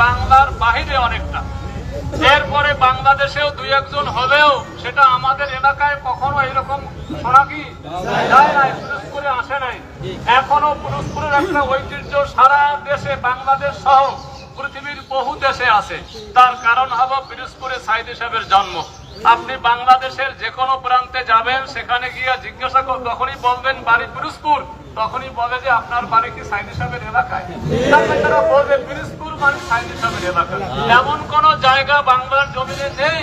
বাংলার বাহিরে অনেকটা, এরপরে বাংলাদেশেও দুই একজন হলেও সেটা আমাদের এলাকায় কখনো এরকম শোনা কি যায় নাই, পিরোজপুরে আসে নাই। এখনো পিরোজপুরের একটা ঐতিহ্য সারা দেশে, বাংলাদেশ সহ পৃথিবীর বহু দেশে আছে। তার কারণ হলো পিরোজপুরে সাইদি সাহেবের জন্ম। আপনি বাংলাদেশের যে কোনো প্রান্তে যাবেন, সেখানে গিয়ে জিজ্ঞাসা যখনই বলবেন বাড়ি পিরোজপুর, তখনই বলে যে আপনার বাড়ি কি সাইদি সাহেবের এলাকায়? তারা বলবে পিরোজপুর মানে সাইদি সাহেবের এলাকা। এমন কোন জায়গা বাংলার জমিনে নেই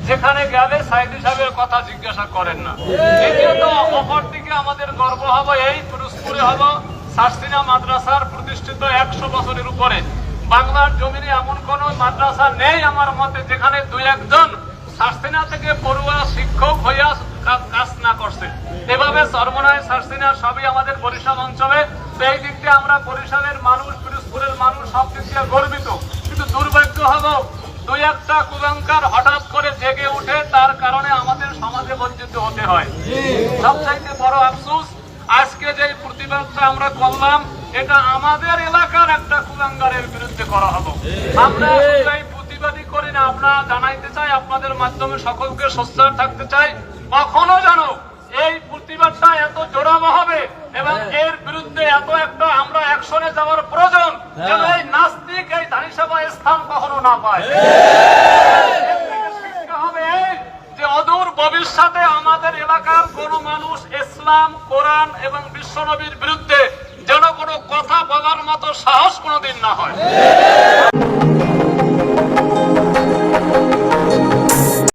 যেখানে গেলে সাইদি সাহেবের কথা জিজ্ঞাসা করেন না। দ্বিতীয়ত, অপরদিকে আমাদের গর্ব হবে এই পিরোজপুরে হলো সারসিনা মাদ্রাসার প্রতিষ্ঠিত 100 বছরের উপরে। বাংলার জমিনে এমন কোন মাদ্রাসা নেই আমার মতে যেখানে দুই একজন সারসিনা থেকে পড়ুয়া শিক্ষক হইয়া কাজ না করছে। এভাবে চরমনায় সারসিনা সবই আমাদের বরিশাল অঞ্চলে। এই দিক দিয়ে আমরা বরিশালের মানুষ, পিরোজপুরের মানুষ সব দিক দিয়ে গর্বিত। কিন্তু দুর্ভাগ্য হলো দুই একটা কুলাঙ্কার হঠাৎ করে জেগে উঠে, তার কারণে আমাদের সমাজে বঞ্চিত হতে হয়। সবচাইতে বড় আফসোস, আজকে যে প্রতিবাদটা আমরা করলাম, এটা আমাদের এলাকার একটা কুলাঙ্গারের বিরুদ্ধে করা হলো। আমরা প্রতিবাদী করি না, আমরা জানাইতে চাই, আপনাদের মাধ্যমে সকলকে সোচ্চার থাকতে চাই, কখনো জানো এই প্রতিবাদটা এত জোরালো হবে এবং এর বিরুদ্ধে এত একটা আমরা অ্যাকশনে যাওয়ার প্রয়োজন যেন এই নাস্তিক এই ধানিসভায় স্থান কখনো না পায়। শিক্ষা হবে যে অদূর ভবিষ্যতে আমাদের এলাকার কোন মানুষ ইসলাম, কোরআন এবং বিশ্বনবীর বিরুদ্ধে যেন কোনো কথা বলার মতো সাহস কোনোদিন না হয়।